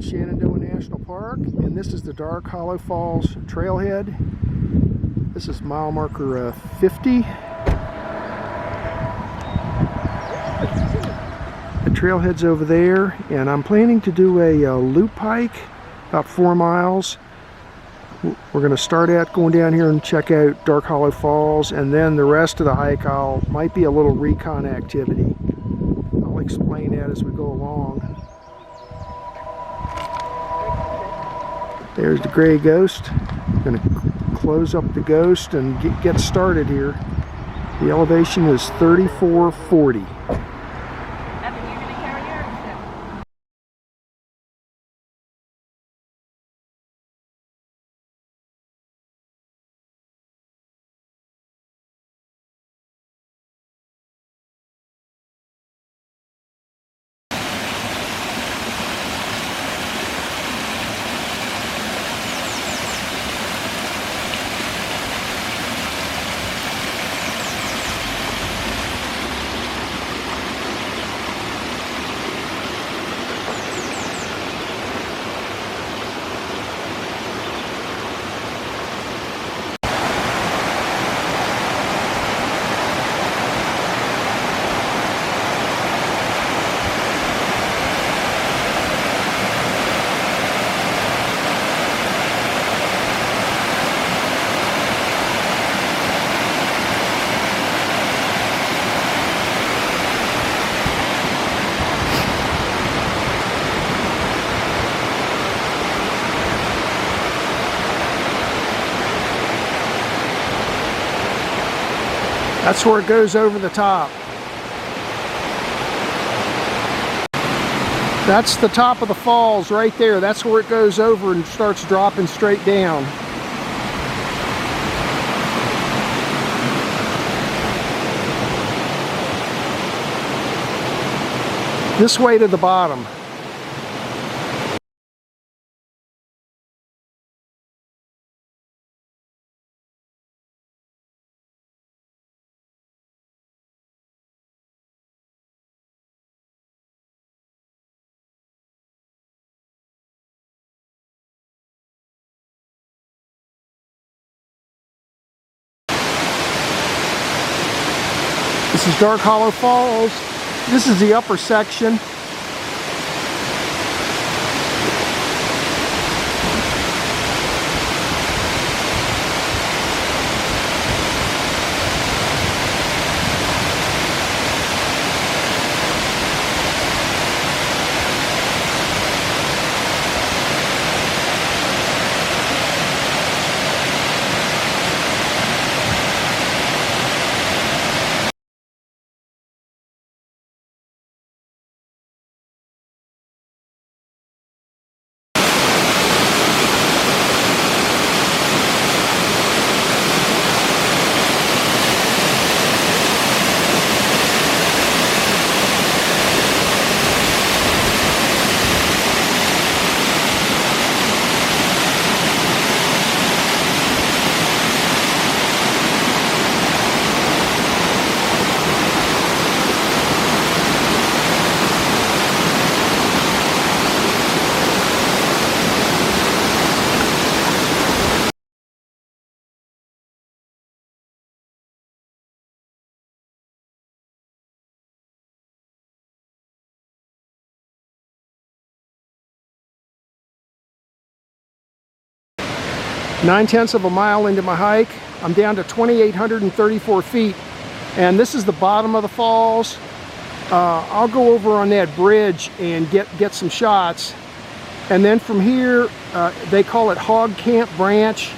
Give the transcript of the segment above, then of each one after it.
at Shenandoah National Park, and this is the Dark Hollow Falls trailhead. This is mile marker 50. The trailhead's over there, and I'm planning to do a loop hike about 4 miles. We're going to start out going down here and check out Dark Hollow Falls, and then the rest of the hike might be a little recon activity. I'll explain that as we go along. There's the gray ghost. I'm going to close up the ghost and get started here. The elevation is 3440. That's where it goes over the top. That's the top of the falls right there. That's where it goes over and starts dropping straight down. This way to the bottom. This is Dark Hollow Falls. This is the upper section. Nine-tenths of a mile into my hike, I'm down to 2,834 feet, and this is the bottom of the falls. I'll go over on that bridge and get some shots, and then from here, they call it Hog Camp Branch.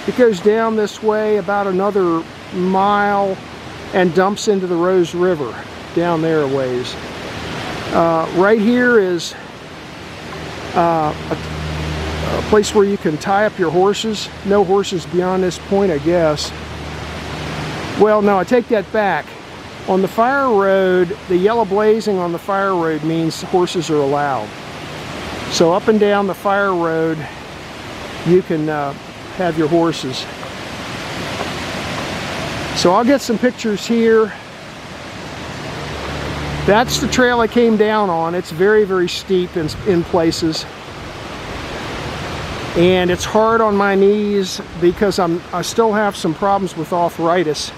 It goes down this way about another mile and dumps into the Rose River down there a ways. Right here is a place where you can tie up your horses. No horses beyond this point, I guess. Well, no, I take that back. On the fire road, the yellow blazing on the fire road means horses are allowed. So up and down the fire road, you can have your horses. So I'll get some pictures here. That's the trail I came down on. It's very, very steep in places. and it's hard on my knees because I still have some problems with arthritis.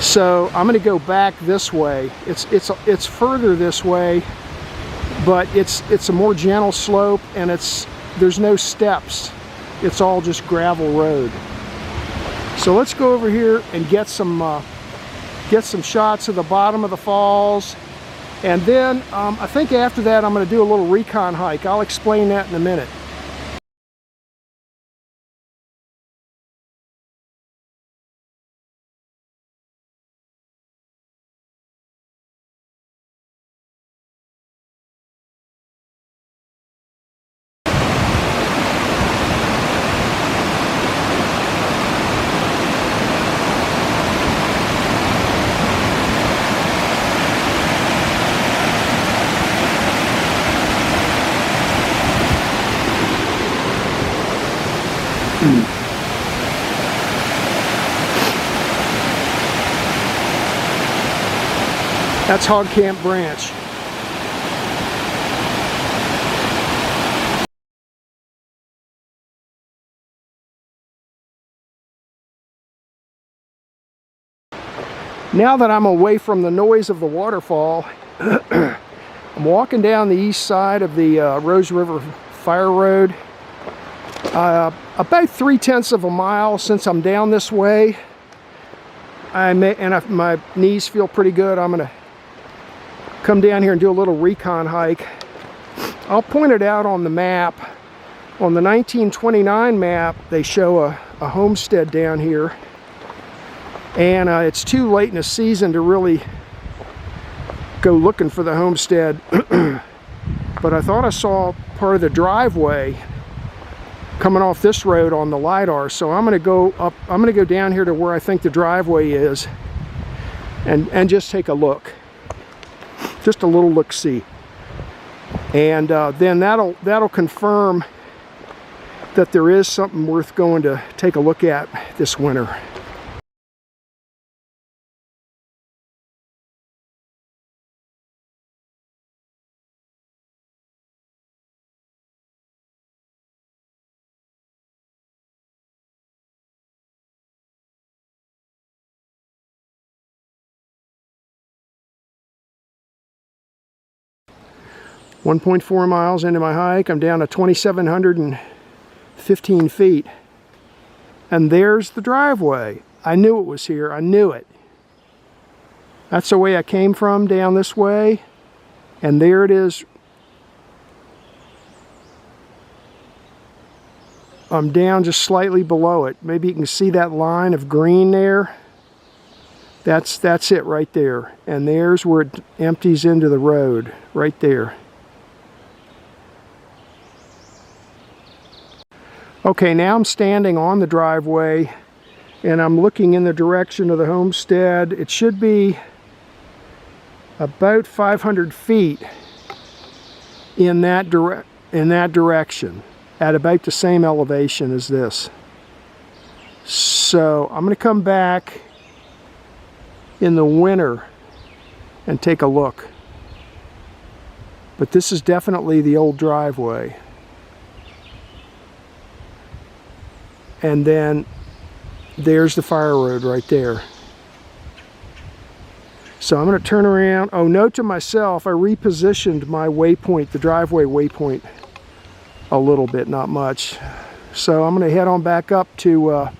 So I'm going to go back this way. It's further this way, but it's a more gentle slope, and there's no steps. It's all just gravel road. So let's go over here and get some shots of the bottom of the falls, and then I think after that I'm going to do a little Recon hike. I'll explain that in a minute. That's Hog Camp Branch. Now that I'm away from the noise of the waterfall, I'm walking down the east side of the Rose River Fire Road. About 3/10 of a mile since I'm down this way. My knees feel pretty good. I'm going to come down here and do a little Recon hike. I'll point it out on the map. On the 1929 map, they show a homestead down here. And it's too late in the season to really go looking for the homestead. But I thought I saw part of the driveway coming off this road on the LiDAR. So I'm going to go down here to where I think the driveway is and just take a look. Just a little look-see, and then that'll confirm that there is something worth going to take a look at this winter. .4 miles into my hike, I'm down to 2,715 feet. And there's the driveway. I knew it was here. I knew it. That's the way I came from, down this way. And there it is. I'm down just slightly below it. Maybe you can see that line of green there. That's it right there. And there's where it empties into the road, right there. Okay, now I'm standing on the driveway and I'm looking in the direction of the homestead. It should be about 500 feet in that direction, at about the same elevation as this. So I'm going to come back in the winter and take a look. But this is definitely the old driveway. And then there's the fire road right there. So I'm going to turn around. Oh, note to myself, I repositioned my waypoint, the driveway waypoint, a little bit, not much. So I'm going to head on back up to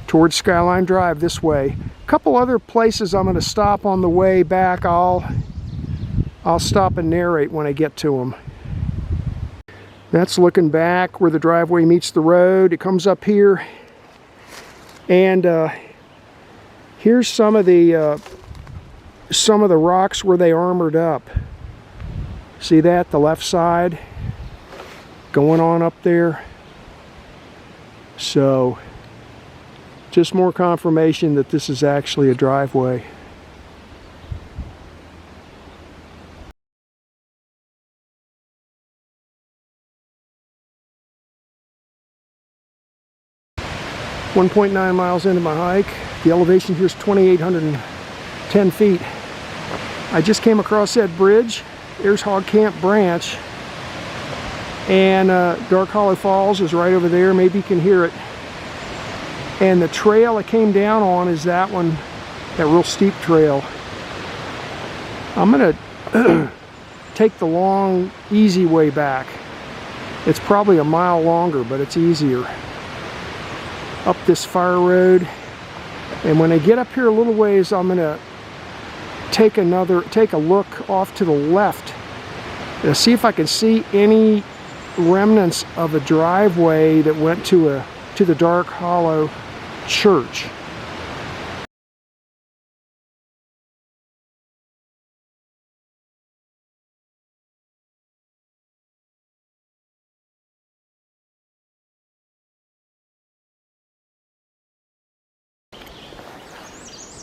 towards Skyline Drive this way. A couple other places I'm going to stop on the way back. I'll stop and narrate when I get to them. That's looking back where the driveway meets the road. It comes up here, and here's some of the rocks where they armored up. See that, the left side going on up there? So just more confirmation that this is actually a driveway. .9 miles into my hike. The elevation here is 2,810 feet. I just came across that bridge. There's Hog Camp Branch. And Dark Hollow Falls is right over there. Maybe you can hear it. And the trail I came down on is that one, that real steep trail. I'm gonna take the long, easy way back. It's probably a mile longer, but it's easier. Up this fire road. And when I get up here a little ways, I'm gonna take a look off to the left to see if I can see any remnants of a driveway that went to the Dark Hollow Church.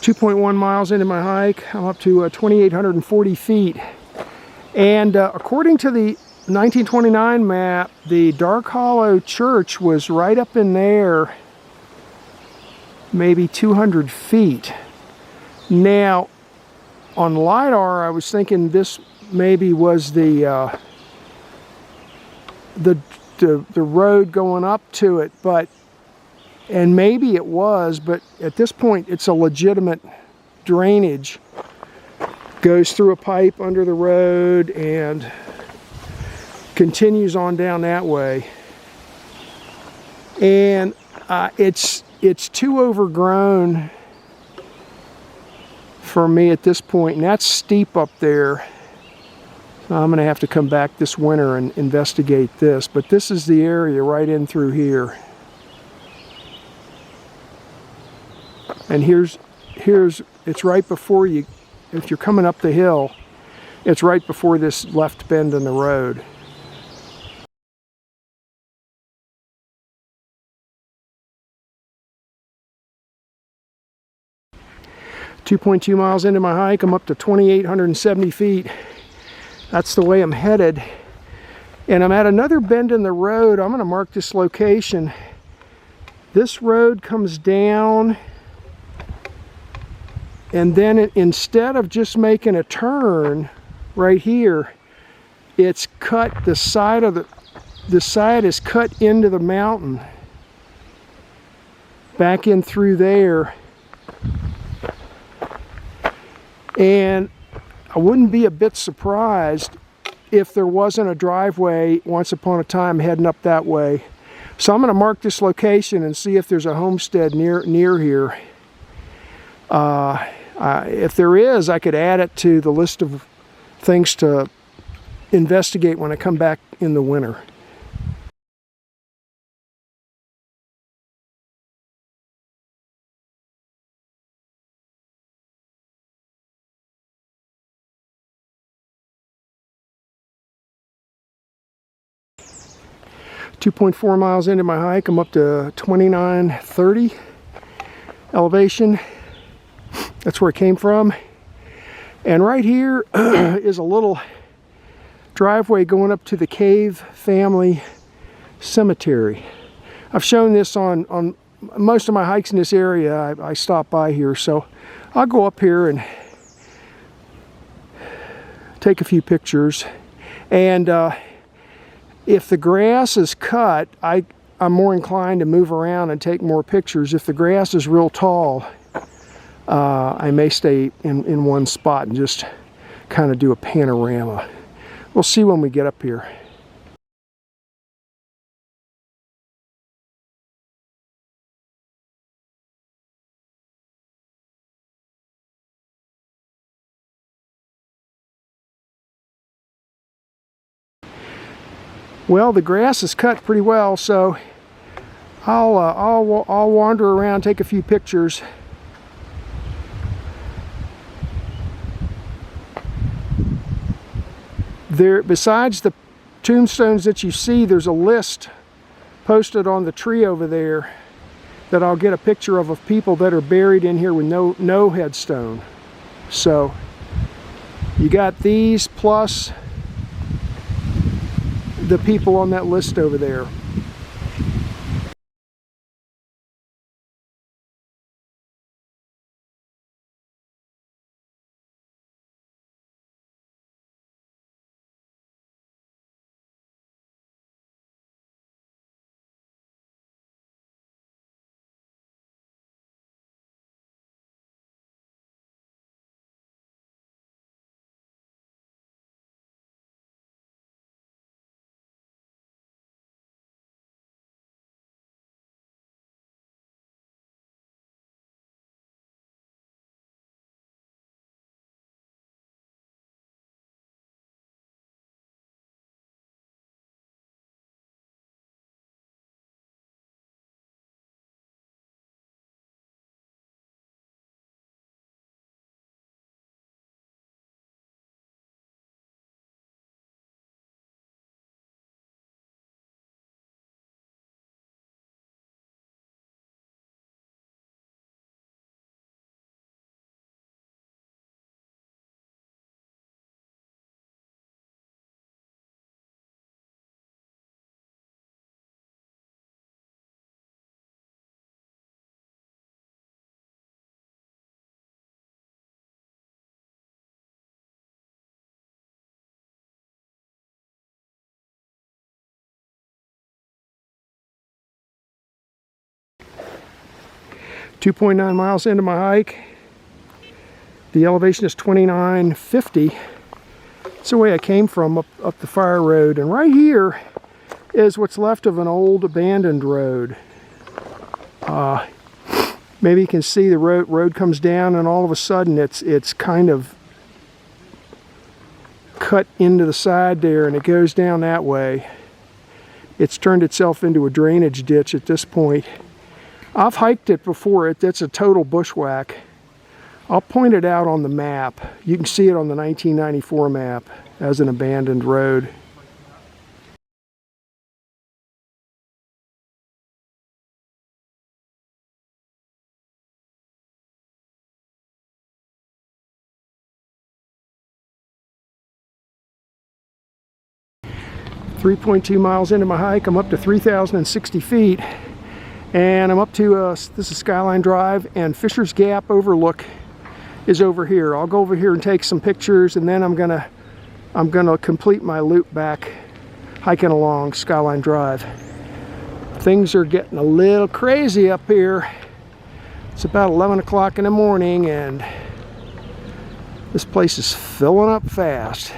.1 miles into my hike, I'm up to 2,840 feet. And according to the 1929 map, the Dark Hollow Church was right up in there, maybe 200 feet. Now, on LiDAR, I was thinking this maybe was the road going up to it, and maybe it was, but at this point it's a legitimate drainage. Goes through a pipe under the road and continues on down that way. And it's too overgrown for me at this point, and that's steep up there. So I'm gonna have to come back this winter and investigate this, but this is the area right in through here. And here's it's right before you, if you're coming up the hill, it's right before this left bend in the road. .2 miles into my hike, I'm up to 2,870 feet. That's the way I'm headed. And I'm at another bend in the road. I'm gonna mark this location. This road comes down, and then instead of just making a turn right here, it's cut, the side is cut into the mountain, back in through there. And I wouldn't be a bit surprised if there wasn't a driveway once upon a time heading up that way. So I'm gonna mark this location and see if there's a homestead near here. If there is, I could add it to the list of things to investigate when I come back in the winter. .4 miles into my hike, I'm up to 2,930 elevation. That's where it came from. And right here is a little driveway going up to the Cave Family Cemetery. I've shown this on most of my hikes in this area. I stop by here, so I'll go up here and take a few pictures. And if the grass is cut, I'm more inclined to move around and take more pictures. If the grass is real tall, I may stay in one spot and just kind of do a panorama. We'll see when we get up here. Well, the grass is cut pretty well, so I'll wander around, take a few pictures. There, besides the tombstones that you see, there's a list posted on the tree over there that I'll get a picture of people that are buried in here with no headstone. So you got these plus the people on that list over there. 2.9 miles into my hike. The elevation is 2950. It's the way I came from up the fire road. And right here is what's left of an old abandoned road. Maybe you can see the road comes down, and all of a sudden it's kind of cut into the side there, and it goes down that way. It's turned itself into a drainage ditch at this point. I've hiked it before. It's a total bushwhack. I'll point it out on the map. You can see it on the 1994 map as an abandoned road. .2 miles into my hike, I'm up to 3,060 feet, and I'm up to this is Skyline Drive, and Fisher's Gap overlook is over here. I'll go over here and take some pictures, and then I'm gonna complete my loop back hiking along Skyline Drive. Things are getting a little crazy up here. It's about 11 o'clock in the morning, and this place is filling up fast.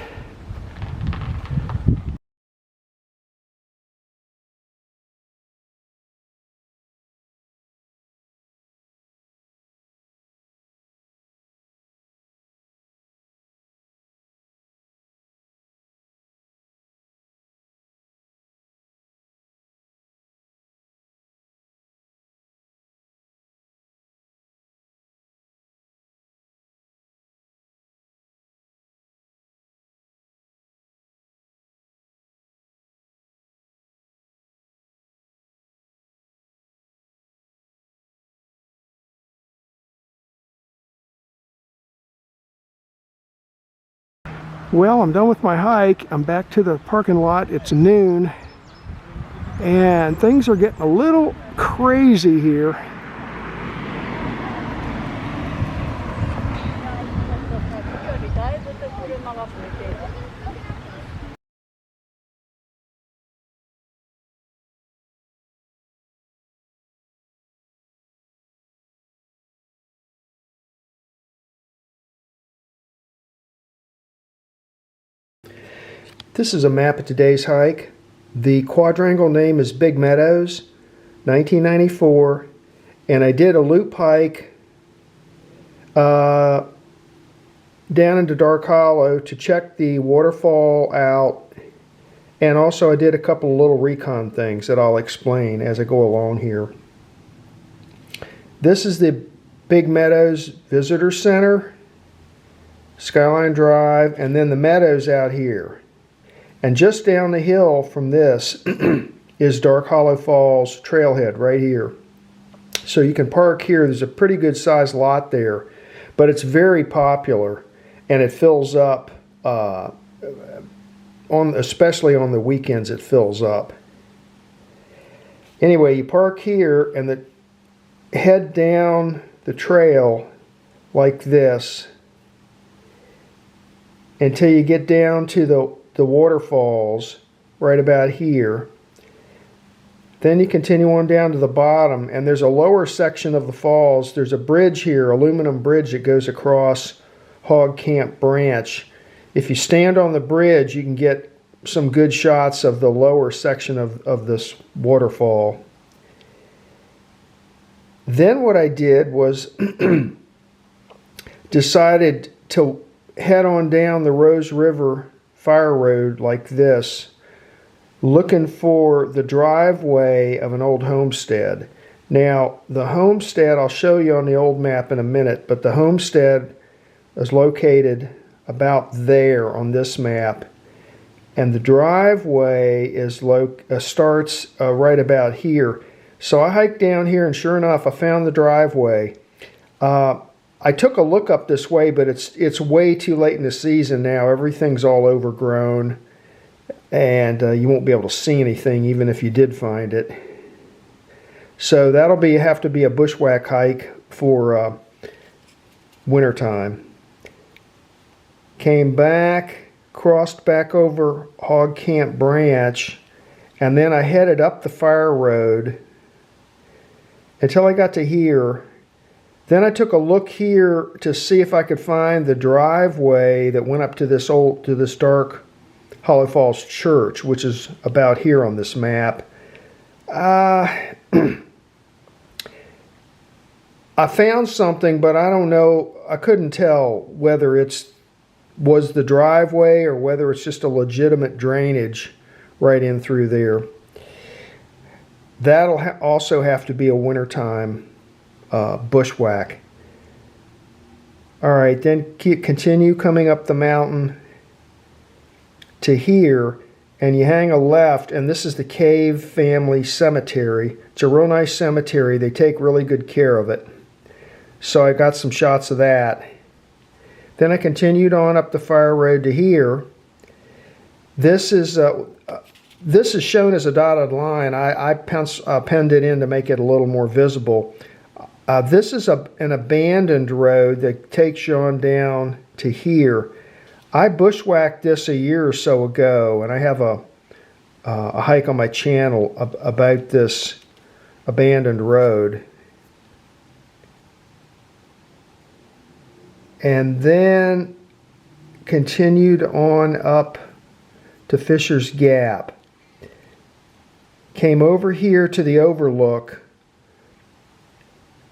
Well, I'm done with my hike. I'm back to the parking lot. It's noon, and things are getting a little crazy here. This is a map of today's hike. The quadrangle name is Big Meadows, 1994, and I did a loop hike down into Dark Hollow to check the waterfall out, and also I did a couple of little recon things that I'll explain as I go along here. This is the Big Meadows Visitor Center, Skyline Drive, and then the meadows out here. And just down the hill from this is Dark Hollow Falls trailhead right here. So you can park here. There's a pretty good sized lot there, but it's very popular, and it fills up, especially on the weekends it fills up. Anyway, you park here and head down the trail like this until you get down to the waterfalls right about here. Then you continue on down to the bottom, and there's a lower section of the falls. There's a bridge here, aluminum bridge that goes across Hog Camp Branch. If you stand on the bridge, you can get some good shots of the lower section of this waterfall. Then what I did was decided to head on down the Rose River Fire Road like this, looking for the driveway of an old homestead. Now, the homestead, I'll show you on the old map in a minute, but the homestead is located about there on this map, and the driveway is starts right about here. So I hiked down here, and sure enough, I found the driveway. I took a look up this way, but it's way too late in the season now. Everything's all overgrown, and you won't be able to see anything even if you did find it. So that'll have to be a bushwhack hike for wintertime. Came back, crossed back over Hog Camp Branch, and then I headed up the fire road until I got to here. Then I took a look here to see if I could find the driveway that went up to this dark Hollow Falls Church, which is about here on this map. I found something, but I don't know. I couldn't tell whether it was the driveway or whether it's just a legitimate drainage right in through there. That'll also have to be a wintertime bushwhack. All right, then continue coming up the mountain to here, and you hang a left, and this is the Cave Family Cemetery. It's a real nice cemetery. They take really good care of it. So I got some shots of that. Then I continued on up the fire road to here. This is shown as a dotted line. I penned it in to make it a little more visible. This is an abandoned road that takes you on down to here. I bushwhacked this a year or so ago, and I have a hike on my channel about this abandoned road. And then continued on up to Fisher's Gap. Came over here to the overlook,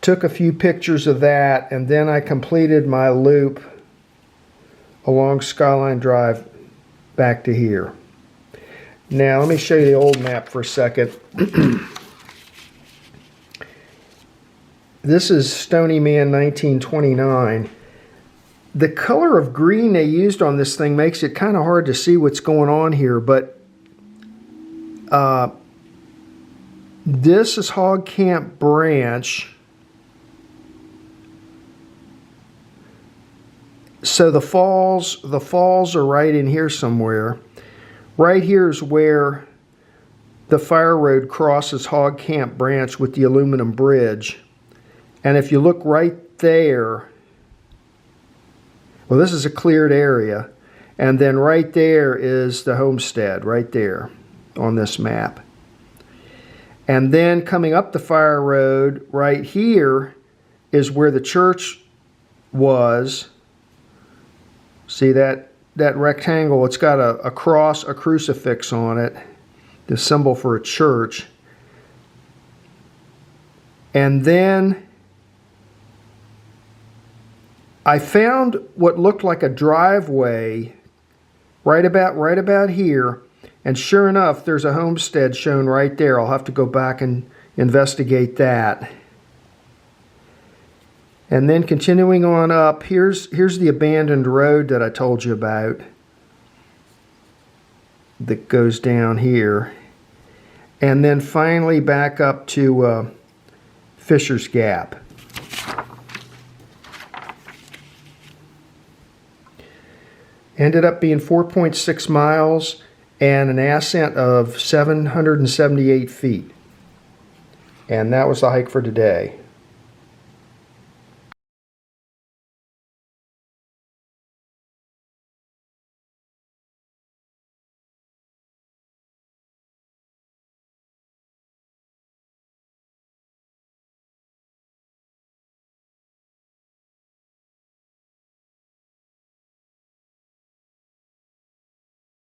took a few pictures of that, and then I completed my loop along Skyline Drive back to here. Now let me show you the old map for a second. This is Stony Man 1929. The color of green they used on this thing makes it kind of hard to see what's going on here, but this is Hog Camp Branch. So the falls are right in here somewhere. Right here is where the fire road crosses Hog Camp Branch with the aluminum bridge. And if you look right there, well, this is a cleared area. And then right there is the homestead, right there on this map. And then coming up the fire road, right here is where the church was. See that rectangle? It's got a cross, a crucifix on it, the symbol for a church. And then I found what looked like a driveway right about here, and sure enough, there's a homestead shown right there. I'll have to go back and investigate that. And then continuing on up, here's the abandoned road that I told you about that goes down here. And then finally back up to Fisher's Gap. Ended up being 4.6 miles and an ascent of 778 feet. And that was the hike for today.